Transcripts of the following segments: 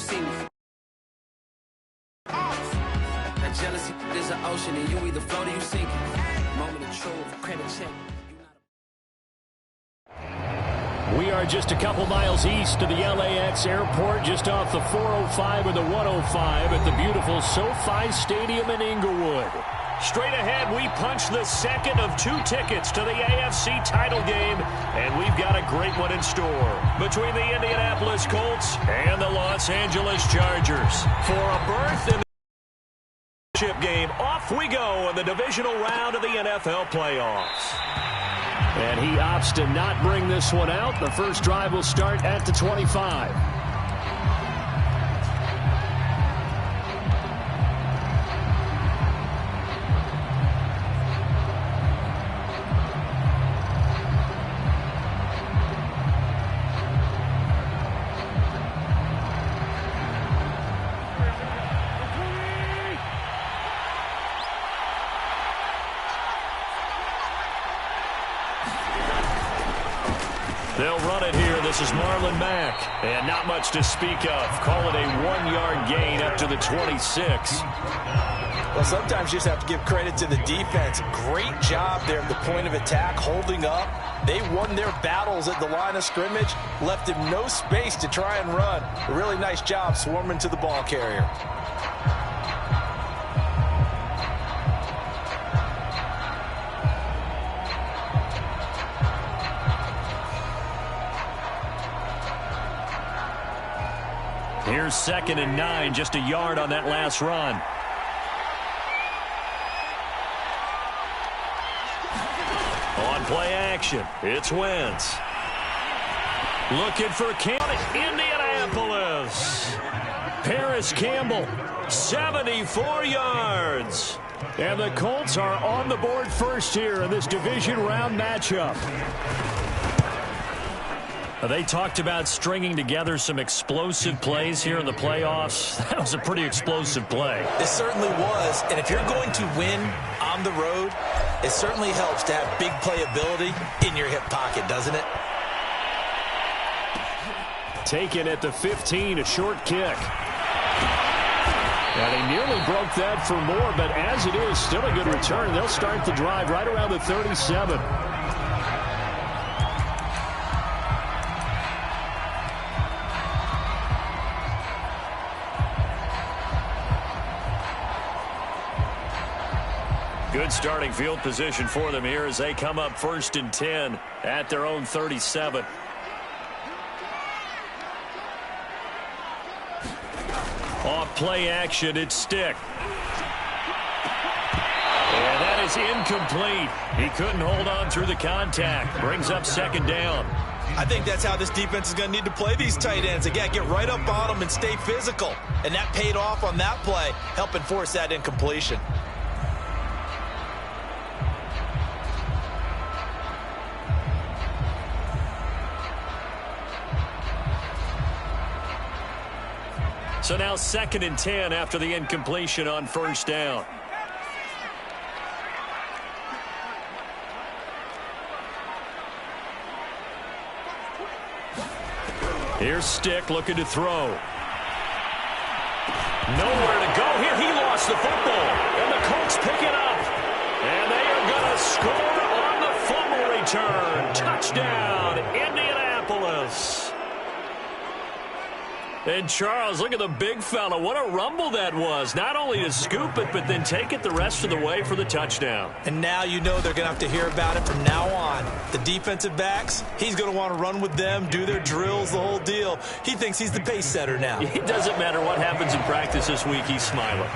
seen before. That jealousy is an ocean, and you either float or you sink. Moment of truth, credit check. We are just a couple miles east of the LAX airport, just off the 405 or the 105 at the beautiful SoFi Stadium in Inglewood. Straight ahead, we punch the second of 2 tickets to the AFC title game, and we've got a great one in store between the Indianapolis Colts and the Los Angeles Chargers. For a berth in the championship game, off we go in the divisional round of the NFL playoffs. And he opts to not bring this one out. The first drive will start at the 25. They'll run it here. This is Marlon Mack. And not much to speak of. Call it a 1-yard gain up to the 26. Well, sometimes you just have to give credit to the defense. Great job there at the point of attack, holding up. They won their battles at the line of scrimmage, left him no space to try and run. A really nice job swarming to the ball carrier. Here's 2nd and 9, just a yard on that last run. On play action, it's Wentz. Looking for Campbell, Indianapolis. Paris Campbell, 74 yards. And the Colts are on the board first here in this division round matchup. They talked about stringing together some explosive plays here in the playoffs. That was a pretty explosive play. It certainly was. And if you're going to win on the road, it certainly helps to have big playability in your hip pocket, doesn't it? Taken at the 15, a short kick. And he nearly broke that for more, but as it is, still a good return. They'll start the drive right around the 37. Good starting field position for them here as they come up 1st and 10 at their own 37. Off play action, it's Stick. And that is incomplete. He couldn't hold on through the contact. Brings up 2nd down. I think that's how this defense is going to need to play these tight ends. Again, get right up on them and stay physical. And that paid off on that play, helping force that incompletion. So now 2nd and 10 after the incompletion on 1st down. Here's Stick looking to throw. Nowhere to go here. He lost the football. And the Colts pick it up. And they are going to score on the fumble return. Touchdown, Indianapolis. And Charles, look at the big fella. What a rumble that was. Not only to scoop it, but then take it the rest of the way for the touchdown. And now you know they're going to have to hear about it from now on. The defensive backs, he's going to want to run with them, do their drills, the whole deal. He thinks he's the pace setter now. It doesn't matter what happens in practice this week, he's smiling.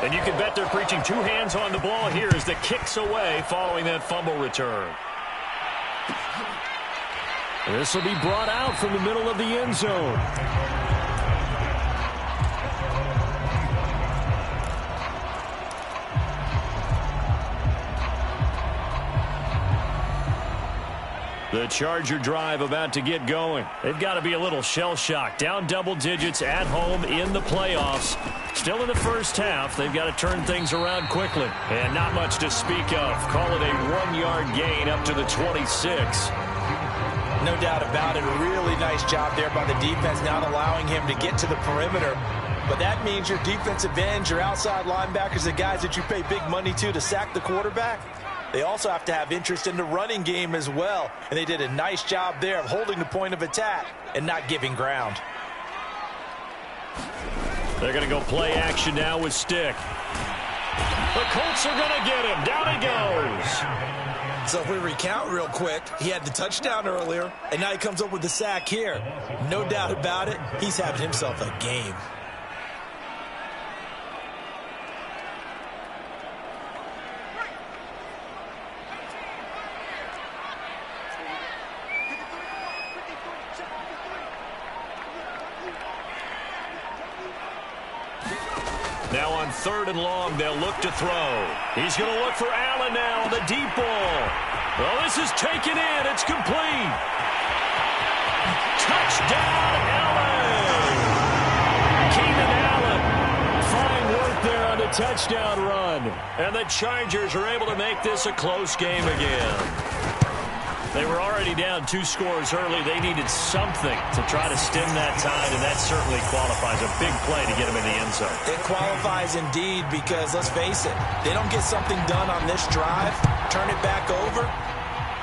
And you can bet they're preaching 2 hands on the ball here as the kick's away following that fumble return. This will be brought out from the middle of the end zone. The Charger drive about to get going. They've got to be a little shell-shocked. Down double digits at home in the playoffs. Still in the first half. They've got to turn things around quickly. And not much to speak of. Call it a 1-yard gain up to the 26. No doubt about it. Really nice job there by the defense, not allowing him to get to the perimeter. But that means your defensive ends, your outside linebackers, the guys that you pay big money to sack the quarterback, they also have to have interest in the running game as well. And they did a nice job there of holding the point of attack and not giving ground. They're going to go play action now with Stick. The Colts are going to get him. Down he goes. So if we recount real quick, he had the touchdown earlier, and now he comes up with the sack here. No doubt about it, he's having himself a game. Now on 3rd and long, they'll look to throw. He's going to look for Allen now on the deep ball. Well, this is taken in. It's complete. Touchdown, Allen. Keenan Allen. Fine work there on the touchdown run. And the Chargers are able to make this a close game again. They were already down 2 scores early. They needed something to try to stem that tide, and that certainly qualifies. A big play to get them in the end zone. It qualifies indeed because, let's face it, they don't get something done on this drive, turn it back over,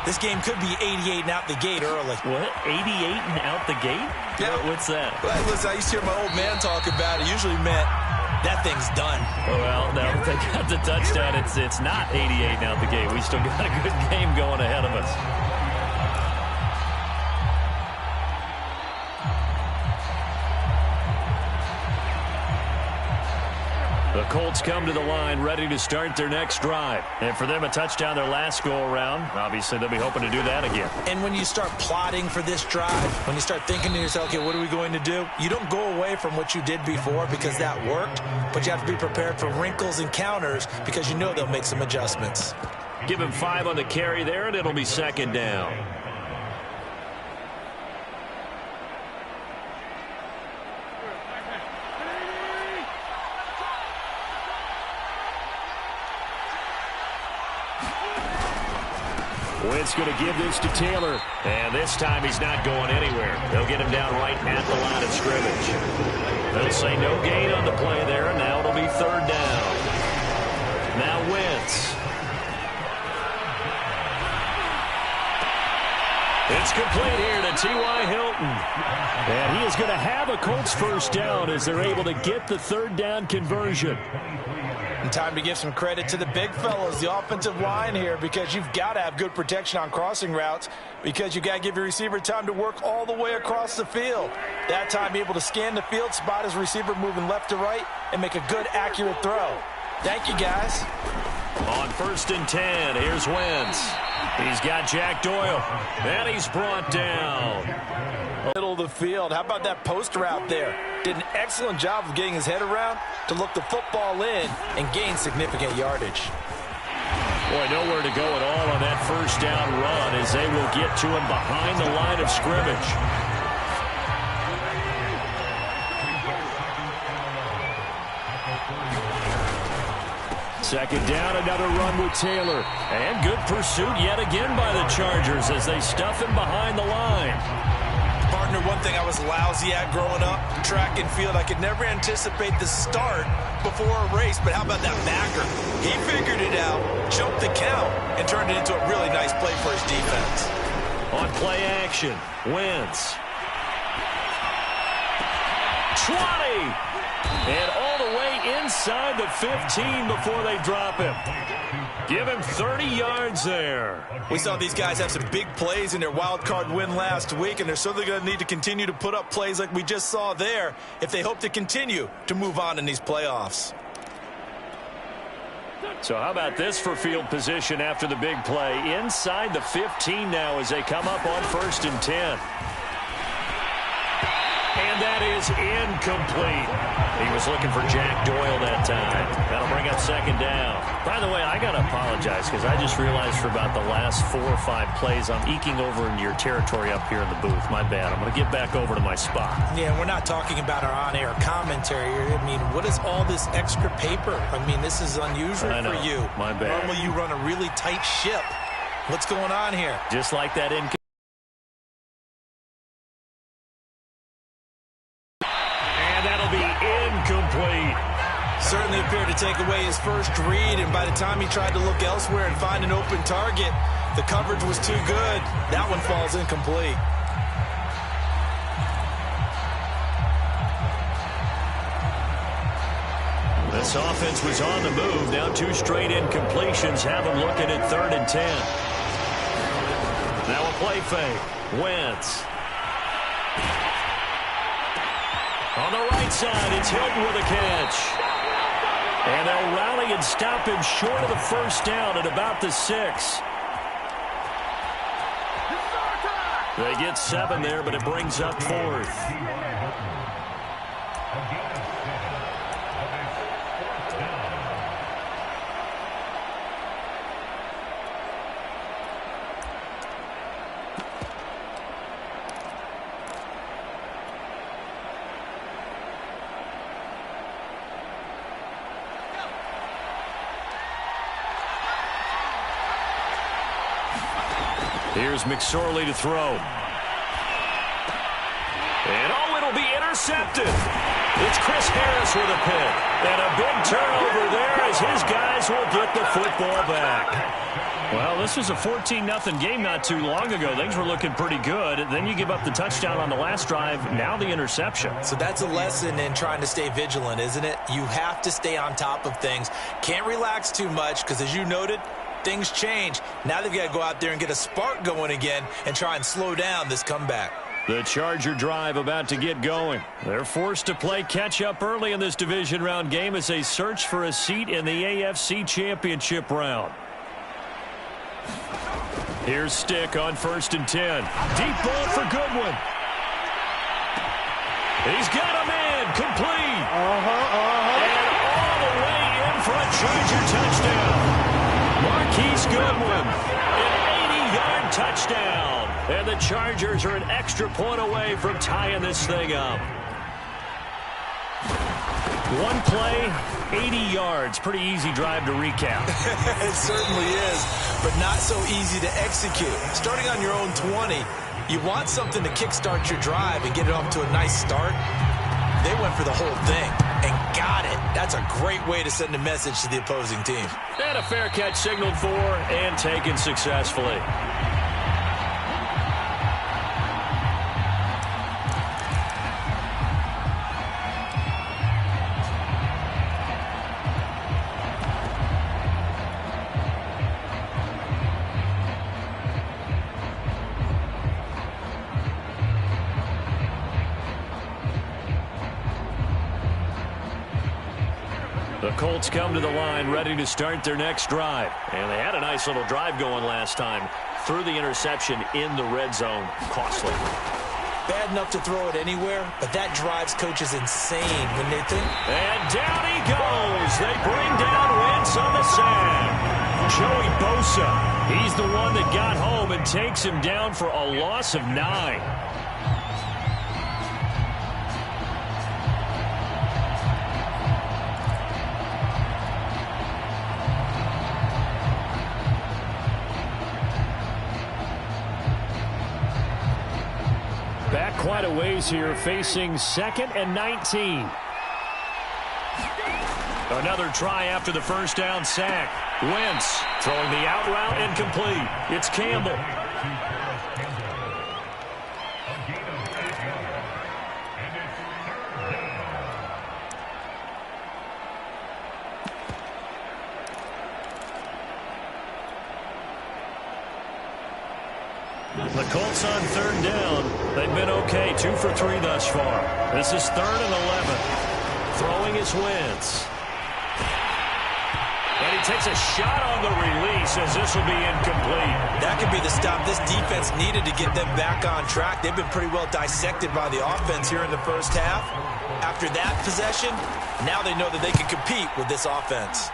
this game could be 88 and out the gate early. What? 88 and out the gate? Yeah. What's that? Well, listen, I used to hear my old man talk about it. Usually meant that thing's done. Well, now that they got the touchdown, it's not 88 and out the gate. We still got a good game going ahead of us. The Colts come to the line ready to start their next drive. And for them, a touchdown their last go-around. Obviously, they'll be hoping to do that again. And when you start plotting for this drive, when you start thinking to yourself, okay, what are we going to do? You don't go away from what you did before because that worked, but you have to be prepared for wrinkles and counters because you know they'll make some adjustments. Give him 5 on the carry there, and it'll be 2nd down. Wentz going to give this to Taylor. And this time he's not going anywhere. They'll get him down right at the line of scrimmage. They'll say no gain on the play there, and now it'll be 3rd down. Now Wentz. It's complete here to T.Y. Hilton. And he is going to have a Colts 1st down as they're able to get the 3rd down conversion. And time to give some credit to the big fellows, the offensive line here, because you've got to have good protection on crossing routes because you've got to give your receiver time to work all the way across the field. That time, be able to scan the field, spot his receiver moving left to right, and make a good, accurate throw. Thank you, guys. On 1st and 10, here's Wentz. He's got Jack Doyle, and he's brought down. Middle of the field. How about that post route there? Did an excellent job of getting his head around to look the football in and gain significant yardage. Boy, nowhere to go at all on that 1st down run as they will get to him behind the line of scrimmage. Second down, another run with Taylor. And good pursuit yet again by the Chargers as they stuff him behind the line. Partner, one thing I was lousy at growing up, track and field, I could never anticipate the start before a race, but how about that backer? He figured it out, choked the count, and turned it into a really nice play for his defense. On play action, Wentz. 20! And all the way inside the 15 before they drop him. Give him 30 yards there. We saw these guys have some big plays in their wild card win last week, and they're certainly going to need to continue to put up plays like we just saw there if they hope to continue to move on in these playoffs. So how about this for field position after the big play? Inside the 15 now as they come up on 1st and 10. And that is incomplete. He was looking for Jack Doyle that time. That'll bring up 2nd down. By the way, I got to apologize because I just realized for about the last 4 or 5 plays I'm eking over into your territory up here in the booth. My bad. I'm going to get back over to my spot. Yeah, we're not talking about our on-air commentary. I mean, what is all this extra paper? I mean, this is unusual for you. My bad. Normally you run a really tight ship. What's going on here? Just like that to take away his first read, and by the time he tried to look elsewhere and find an open target, the coverage was too good. That one falls incomplete. This offense was on the move. Now 2 straight incompletions have them looking at 3rd and 10. Now a play fake. Wentz. On the right side, it's Hilton with a catch. And they'll rally and stop him short of the first down at about the 6. They get 7 there, but it brings up 4th. Here's McSorley to throw. And it'll be intercepted. It's Chris Harris with a pick. And a big turnover there as his guys will get the football back. Well, this was a 14-0 game not too long ago. Things were looking pretty good. Then you give up the touchdown on the last drive. Now the interception. So that's a lesson in trying to stay vigilant, isn't it? You have to stay on top of things. Can't relax too much because, as you noted, things change. Now they've got to go out there and get a spark going again and try and slow down this comeback. The Charger drive about to get going. They're forced to play catch-up early in this division round game as they search for a seat in the AFC Championship round. Here's Stick on 1st and 10. Deep ball for Goodwin. He's got him in. Complete. And all the way in for a Charger touchdown. Marquise Goodwin, an 80-yard touchdown. And the Chargers are an extra point away from tying this thing up. One play, 80 yards. Pretty easy drive to recap. It certainly is, but not so easy to execute. Starting on your own 20, you want something to kickstart your drive and get it off to a nice start. They went for the whole thing and got it. That's a great way to send a message to the opposing team. And a fair catch signaled for and taken successfully. The Colts come to the line ready to start their next drive. And they had a nice little drive going last time. Threw the interception in the red zone. Costly. Bad enough to throw it anywhere, but that drives coaches insane when they think. And down he goes. They bring down Wentz on the sack. Joey Bosa. He's the one that got home and takes him down for a loss of 9. Back quite a ways here, facing 2nd and 19. Another try after the first down sack. Wentz throwing the out route incomplete. It's Campbell. The Colts on 3rd down. They've been okay, 2 for 3 thus far. This is 3rd and 11. Throwing is Wentz. And he takes a shot on the release as this will be incomplete. That could be the stop this defense needed to get them back on track. They've been pretty well dissected by the offense here in the first half. After that possession, now they know that they can compete with this offense.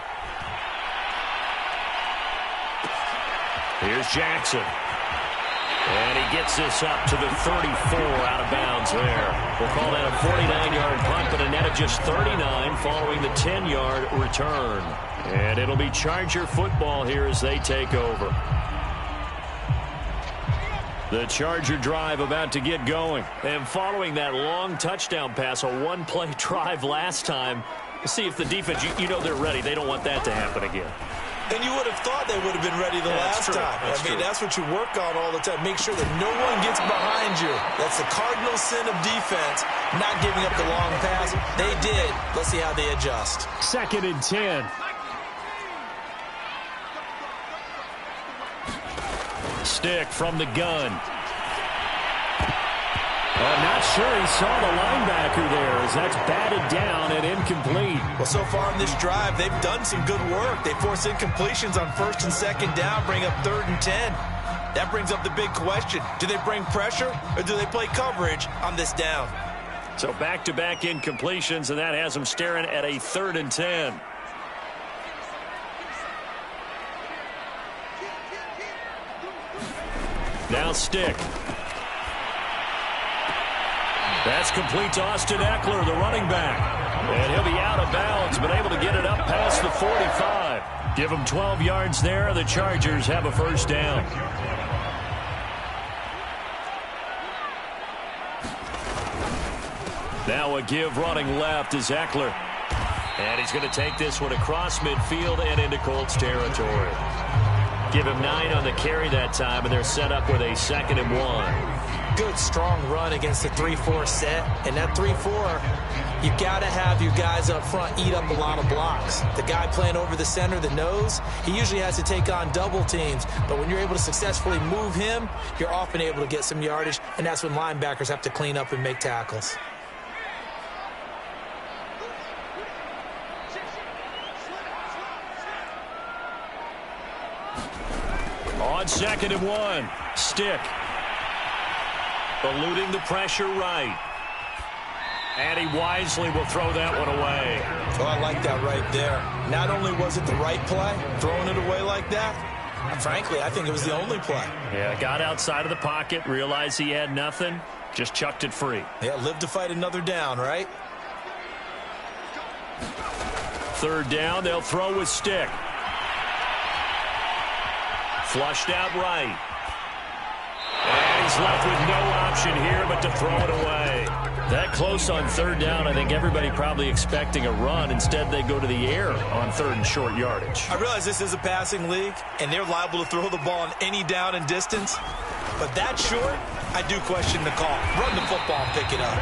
Here's Jackson. And he gets this up to the 34 out of bounds there. We'll call that a 49-yard punt, but a net of just 39 following the 10-yard return. And it'll be Charger football here as they take over. The Charger drive about to get going. And following that long touchdown pass, a one-play drive last time, See if the defense, you know they're ready. They don't want that to happen again. And you would have thought they would have been ready the last time. That's what you work on all the time. Make sure that no one gets behind you. That's the cardinal sin of defense, not giving up the long pass. They did. Let's see how they adjust. 2nd and 10. Stick from the gun. I'm not sure he saw the linebacker there as that's batted down and incomplete. Well, so far in this drive, they've done some good work. They force incompletions on 1st and 2nd down, bring up 3rd and 10. That brings up the big question. Do they bring pressure or do they play coverage on this down? So back-to-back incompletions, and that has them staring at a 3rd and 10. Now Stick. That's complete to Austin Eckler, the running back. And he'll be out of bounds, but able to get it up past the 45. Give him 12 yards there. The Chargers have a 1st down. Now a give running left is Eckler. And he's going to take this one across midfield and into Colts territory. Give him 9 on the carry that time, and they're set up with a 2nd and 1. Good, strong run against the 3-4 set. And that 3-4, you got to have your guys up front eat up a lot of blocks. The guy playing over the center, the nose, he usually has to take on double teams. But when you're able to successfully move him, you're often able to get some yardage, and that's when linebackers have to clean up and make tackles. On 2nd and 1, Stick. Eluding the pressure right. And he wisely will throw that one away. Oh, I like that right there. Not only was it the right play, throwing it away like that, frankly, I think it was the only play. Yeah, got outside of the pocket, realized he had nothing, just chucked it free. Yeah, live to fight another down, right? 3rd down, they'll throw with Stick. Flushed out right. And he's left with no option here but to throw it away. That close on 3rd down, I think everybody probably expecting a run. Instead, they go to the air on 3rd and short yardage. I realize this is a passing league, and they're liable to throw the ball on any down and distance. But that short, I do question the call. Run the football and pick it up.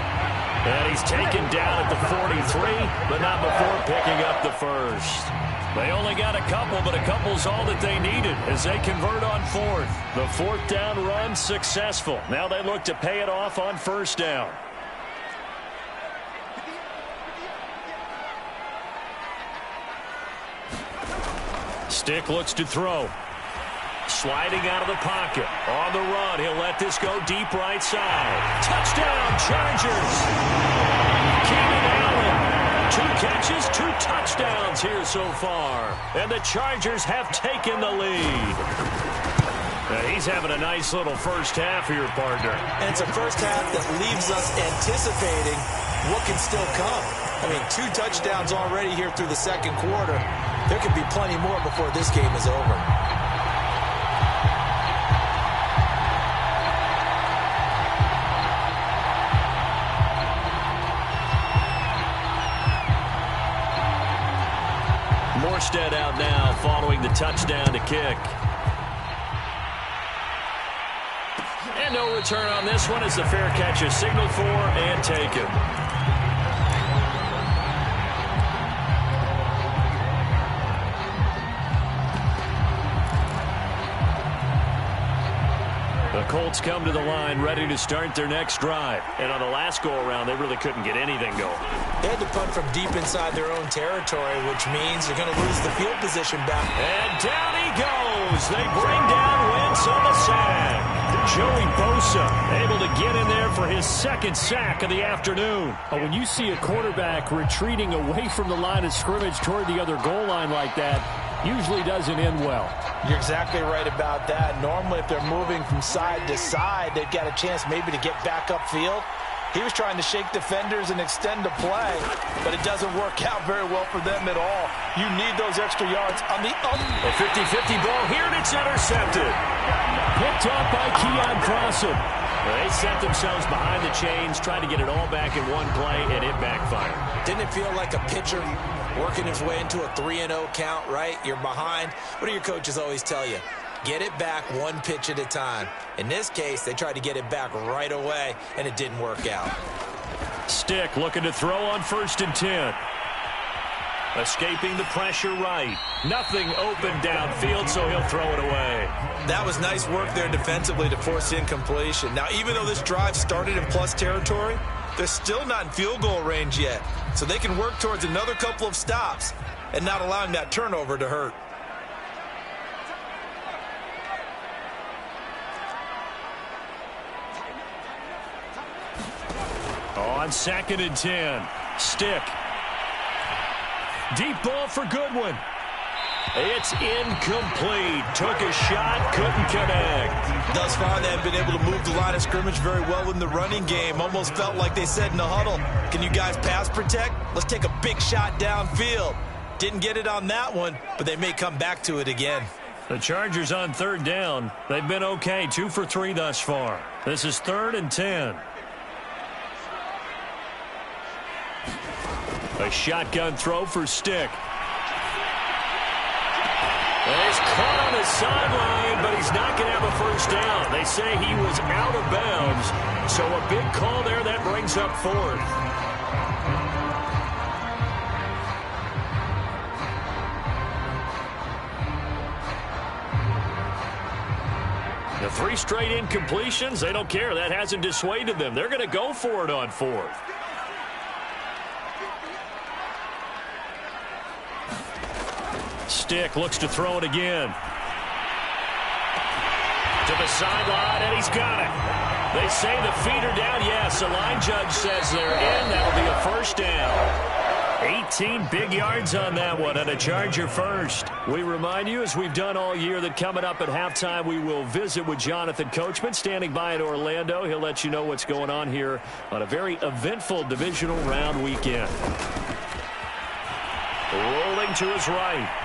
And he's taken down at the 43, but not before picking up the 1st. They only got a couple, but a couple's all that they needed as they convert on 4th. The 4th down run successful. Now they look to pay it off on 1st down. Stick looks to throw. Sliding out of the pocket. On the run, he'll let this go deep right side. Touchdown, Chargers! Keenan Allen. 2 catches, 2 touchdowns here so far. And the Chargers have taken the lead. Now he's having a nice little first half here, partner. And it's a first half that leaves us anticipating what can still come. I mean, 2 touchdowns already here through the 2nd quarter. There could be plenty more before this game is over. Morstead out now following the touchdown to kick. And no return on this one as the fair catch is signaled for and taken. The Colts come to the line ready to start their next drive. And on the last go-around, they really couldn't get anything going. They had to punt from deep inside their own territory, which means they're going to lose the field position back. And down he goes. They bring down Wentz on the sack. Joey Bosa able to get in there for his 2nd sack of the afternoon. When you see a quarterback retreating away from the line of scrimmage toward the other goal line like that, usually doesn't end well. You're exactly right about that. Normally, if they're moving from side to side, they've got a chance maybe to get back upfield. He was trying to shake defenders and extend the play, but it doesn't work out very well for them at all. You need those extra yards on the up. A 50-50 ball here, and it's intercepted. Picked off by Keon Crossen. They set themselves behind the chains, tried to get it all back in one play, and it backfired. Didn't it feel like a pitcher working his way into a 3-0 count, right? You're behind. What do your coaches always tell you? Get it back one pitch at a time. In this case, they tried to get it back right away, and it didn't work out. Stick looking to throw on 1st and 10. Escaping the pressure right. Nothing open downfield, so he'll throw it away. That was nice work there defensively to force incompletion. Now, even though this drive started in plus territory, they're still not in field goal range yet. So they can work towards another couple of stops and not allowing that turnover to hurt. On 2nd and 10. Stick. Deep ball for Goodwin. It's incomplete. Took a shot, couldn't connect. Thus far, they have been able to move the line of scrimmage very well in the running game. Almost felt like they said in the huddle, can you guys pass protect? Let's take a big shot downfield. Didn't get it on that one, but they may come back to it again. The Chargers on 3rd down. They've been okay, 2 for 3 thus far. This is 3rd and 10. A shotgun throw for Stick. He's caught on his sideline, but he's not going to have a 1st down. They say he was out of bounds, so a big call there that brings up 4th. The 3 straight incompletions, they don't care. That hasn't dissuaded them. They're going to go for it on 4th. Stick looks to throw it again. To the sideline, and he's got it. They say the feet are down. Yes, the line judge says they're in. That'll be a 1st down. 18 big yards on that one, and a Charger first. We remind you, as we've done all year, that coming up at halftime, we will visit with Jonathan Coachman, standing by in Orlando. He'll let you know what's going on here on a very eventful divisional round weekend. Rolling to his right.